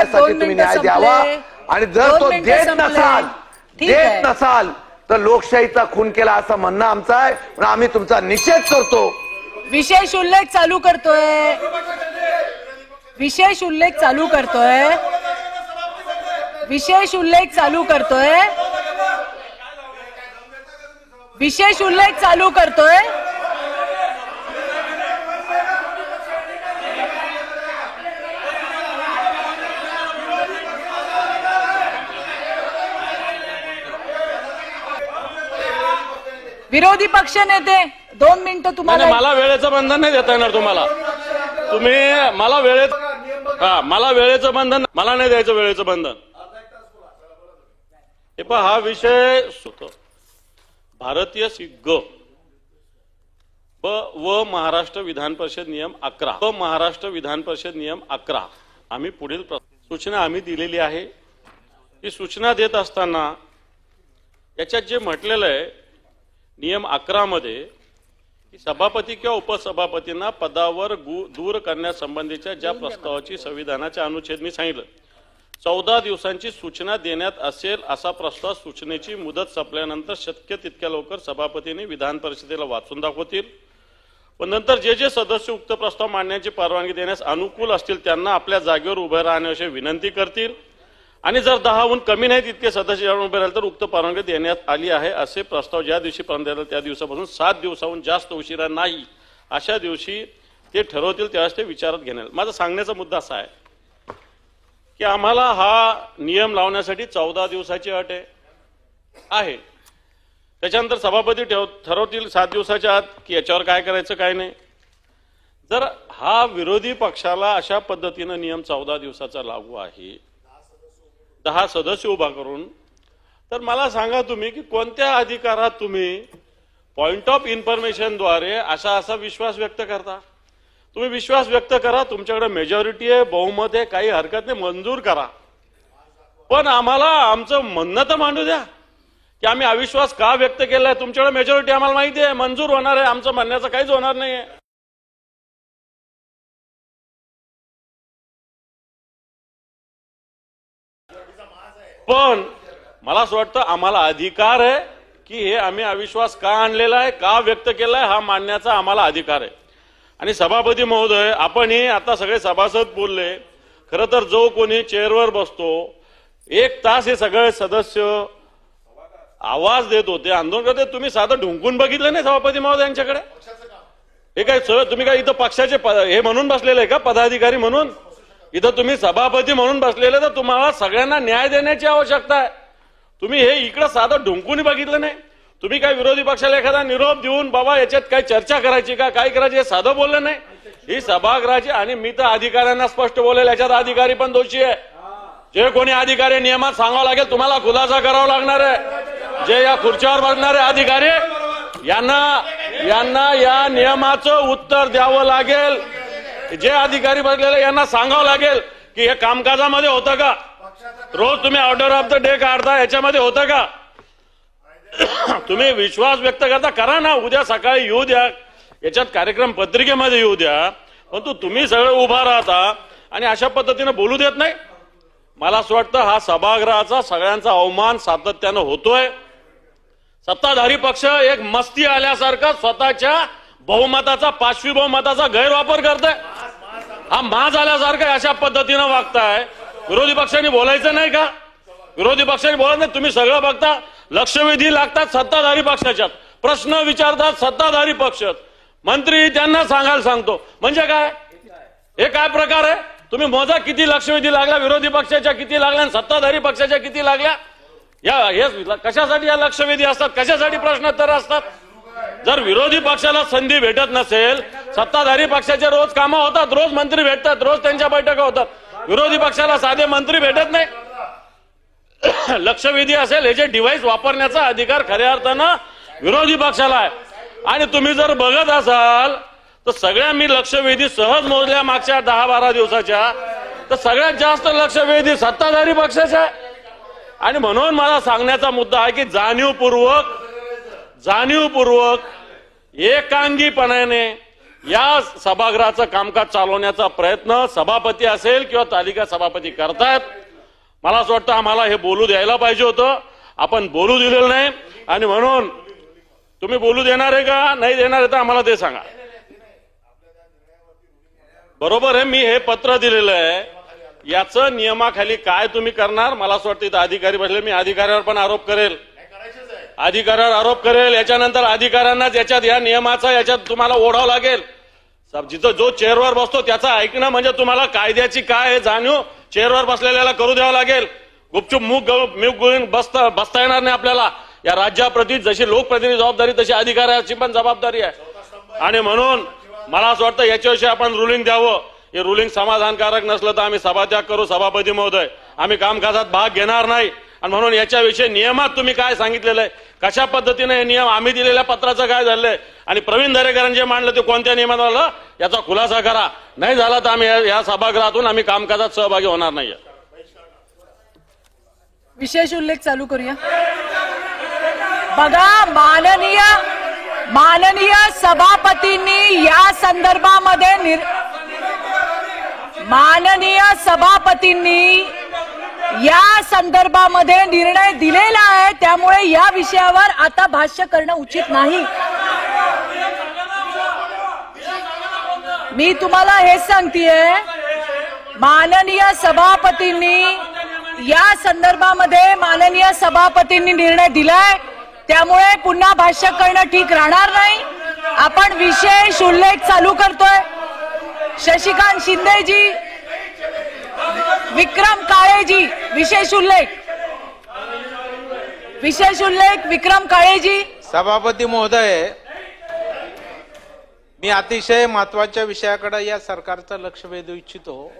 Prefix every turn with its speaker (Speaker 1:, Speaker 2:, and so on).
Speaker 1: तुम्ही न्याय द्यावा आणि जर तो देत नसाल तर लोकशाहीचा खून केला असं म्हणणं आमचं आहे. आम्ही तुमचा निषेध करतो.
Speaker 2: विशेष उल्लेख चालू करतोय. विशेष उल्लेख चालू करतोय. विशेष उल्लेख चालू करतोय. विशेष उल्लेख चालू करतोय. विरोधी पक्ष नेते 2 मिनिटं तुम्हाला.
Speaker 3: मला वेळेचं बंधन नाही देता येणार तुम्हाला. तुम्ही मला वेळेचं बंधन मला नाही द्यायचं. वेळेचं बंधन हे पहा. हा विषय भारतीय ग व महाराष्ट्र विधान परिषद नियम 11 व महाराष्ट्र विधान परिषद नियम 11 आम्ही पुढील सूचना आम्ही दिलेली आहे. ही सूचना देत असताना याच्यात जे म्हटलेलं आहे नियम 11 मध्ये की सभापती किंवा उपसभापतींना पदावर दूर करण्यासंबंधीच्या ज्या प्रस्तावाची संविधानाच्या अनुच्छेद मी सांगितलं 14 दिवसांची सूचना देण्यात असेल असा प्रस्ताव सूचनेची मुदत संपल्यानंतर शक्य तितक्या लवकर सभापतींनी विधान परिषदेला वाचून दाखवतील. पण नंतर जे जे सदस्य उक्त प्रस्ताव मांडण्याची परवानगी देण्यास अनुकूल असतील त्यांना आपल्या जागेवर उभे राहण्याविषयी विनंती करतील आणि जर 10हून कमी नाहीत इतके सदस्य उभे राहिले तर उक्त परवानगी देण्यात आली आहे असे प्रस्ताव ज्या दिवशी पर्यंत येतात त्या दिवसापासून 7 दिवसाहून जास्त उशिरा नाही अशा दिवशी ते ठरवतील त्यावेळेस ते विचारात घेणार. माझा सांगण्याचा मुद्दा असा आहे की आम्हाला हा नियम लावण्यासाठी 14 दिवसाची अट आहे. त्याच्यानंतर सभापती ठरवतील 7 दिवसाच्या आत की याच्यावर काय करायचं काय नाही. जर हा विरोधी पक्षाला अशा पद्धतीनं नियम 14 दिवसाचा लागू आहे 10 सदस्य उभा करून तर मला सांगा तुम्ही की कोणत्या अधिकारात तुम्ही पॉइंट ऑफ इन्फॉर्मेशनद्वारे असा विश्वास व्यक्त करता. तुम्ही विश्वास व्यक्त करा. तुमच्याकडे मेजॉरिटी आहे बहुमत आहे काही हरकत नाही मंजूर करा. पण आम्हाला आमचं म्हणणं तर मांडू द्या की आम्ही अविश्वास का व्यक्त केलाय. तुमच्याकडे मेजॉरिटी आम्हाला माहिती आहे मंजूर होणार आहे. आमचं म्हणण्याचं काहीच होणार नाहीये. पण मला असं वाटतं आम्हाला अधिकार आहे की हे आम्ही अविश्वास का आणलेला आहे का व्यक्त केलाय हा मांडण्याचा आम्हाला अधिकार आहे. आणि सभापती महोदय आपणही आता सगळे सभासद बोलले. खरं तर जो कोणी चेअरवर बसतो 1 तास हे सगळे सदस्य आवाज देत होते आंदोलन करते. तुम्ही साधं ढुंकून बघितलं नाही सभापती महोदय यांच्याकडे. हे काय तुम्ही काय इथं पक्षाचे हे म्हणून बसलेले का पदाधिकारी म्हणून. इथं तुम्ही सभापती म्हणून बसलेले तर तुम्हाला सगळ्यांना न्याय देण्याची आवश्यकता आहे. तुम्ही हे इकडं साधं ढुंकून बघितलं नाही. तुम्ही काय विरोधी पक्षाला एखादा निरोप देऊन बाबा याच्यात काय चर्चा करायची का काय करायची हे साधं बोललं नाही. ही सभागृहाची आणि मी तर अधिकाऱ्यांना स्पष्ट बोलेल याच्यात अधिकारी पण दोषी आहे. जे कोणी अधिकारी नियमात सांगावं लागेल तुम्हाला खुलासा करावा लागणार आहे. जे या खुर्च्यावर बसणारे अधिकारी यांना या नियमाचं उत्तर द्यावं लागेल. जे अधिकारी बसलेले यांना सांगावं लागेल की हे कामकाजामध्ये होतं का. रोज तुम्ही ऑर्डर ऑफ द डे काढता याच्यामध्ये होतं का. तुम्ही विश्वास व्यक्त करता करा ना. उद्या सकाळी येऊ द्या याच्यात कार्यक्रम पत्रिकेमध्ये येऊ द्या. परंतु तुम्ही सगळे उभा राहता आणि अशा पद्धतीने बोलू देत नाही. मला असं वाटतं हा सभागृहाचा सगळ्यांचा अवमान सातत्यानं होतोय. सत्ताधारी पक्ष एक मस्ती आल्यासारखं स्वतःच्या बहुमताचा 5वी बहुमताचा गैरवापर करताय. हा माज आल्यासारखं अशा पद्धतीनं वागताय. विरोधी पक्षांनी बोलायचं नाही का. विरोधी पक्षांनी बोलत नाही. तुम्ही सगळं बघता. लक्षवेधी लागतात सत्ताधारी पक्षाच्यात. प्रश्न विचारतात सत्ताधारी पक्ष. मंत्री त्यांना सांगायला सांगतो. म्हणजे काय हे काय प्रकार आहे. तुम्ही मोजा किती लक्षवेधी लागल्या विरोधी पक्षाच्या किती लागल्या आणि सत्ताधारी पक्षाच्या किती लागल्या. या कशासाठी या लक्षवेधी असतात कशासाठी प्रश्नोत्तर असतात. जर विरोधी पक्षाला संधी भेटत नसेल सत्ताधारी पक्षाचे रोज कामं होतात रोज मंत्री भेटतात रोज त्यांच्या बैठका होतात. विरोधी पक्षाला साधे मंत्री भेटत नाही. लक्षवेधी असेल हे जे डिव्हाइस वापरण्याचा अधिकार खऱ्या अर्थानं विरोधी पक्षाला आहे. आणि तुम्ही जर बघत असाल तर सगळ्या मी लक्षवेधी सहज मोजल्या मागच्या 10-12 दिवसाच्या तर सगळ्यात जास्त लक्षवेधी सत्ताधारी पक्षाच्या आहे. आणि म्हणून मला सांगण्याचा मुद्दा आहे की जाणीवपूर्वक एकांगीपणाने या सभागृहाचं कामकाज चालवण्याचा प्रयत्न सभापती असेल किंवा तालिका सभापती करतायत. मला असं वाटतं आम्हाला हे बोलू द्यायला पाहिजे होतं, आपण बोलू दिलेलं नाही. आणि म्हणून तुम्ही बोलू देणार आहे का नाही देणार आहे तर आम्हाला ते सांगा. बरोबर आहे, मी हे पत्र दिलेलं आहे, याचं नियमाखाली काय तुम्ही करणार. मला असं वाटतं इथं अधिकारी बसले, मी अधिकाऱ्यावर पण आरोप करेल, अधिकाऱ्यावर आरोप करेल. याच्यानंतर अधिकाऱ्यांनाच याच्यात या नियमाचा याच्यात तुम्हाला ओढावं लागेल. जिथं जो चेअरवर बसतो त्याचं ऐकणं म्हणजे तुम्हाला कायद्याची काय जाणीव चेअरवर बसलेल्याला करू द्यावं लागेल. गुपचूप मूग गुळून बसता येणार नाही आपल्याला. या राज्याप्रती जशी लोकप्रतिनिधी जबाबदारी तशी अधिकाऱ्याची पण जबाबदारी आहे. आणि म्हणून मला असं वाटतं याच्याविषयी आपण रुलिंग द्यावं. हे रुलिंग समाधानकारक नसलं तर आम्ही सभात्याग करू. सभापती महोदय, आम्ही कामकाजात भाग घेणार नाही. आणि म्हणून याच्याविषयी नियमात तुम्ही काय सांगितलेलं आहे, कशा पद्धतीने हे नियम, आम्ही दिलेल्या पत्राचं काय झालंय आणि प्रवीण दरेकरांनी जे मांडलं ते कोणत्या नियमात आलं याचा खुलासा करा. नाही झाला तर आम्ही या सभागृहातून आम्ही कामकाजात सहभागी होणार नाही.
Speaker 2: विशेष उल्लेख चालू करूया. बघा, माननीय सभापतींनी या संदर्भामध्ये माननीय सभापतींनी या संदर्भामध्ये निर्णय दिलेला आहे. त्यामुळे या विषयावर आता भाष्य करणं उचित नाही. मी तुम्हाला हेच सांगतेय, माननीय सभापतींनी या संदर्भामध्ये माननीय सभापतींनी निर्णय दिलाय. त्यामुळे पुन्हा भाष्य करणं ठीक राहणार नाही. आपण विशेष उल्लेख चालू करतोय. शशिकांत शिंदेजी, विक्रम काळेजी, विशेष उल्लेख विक्रम काळेजी.
Speaker 4: सभापती महोदय, मी अतिशय महत्वाच्या विषयाकडे या सरकारचं लक्ष वेधू इच्छितो.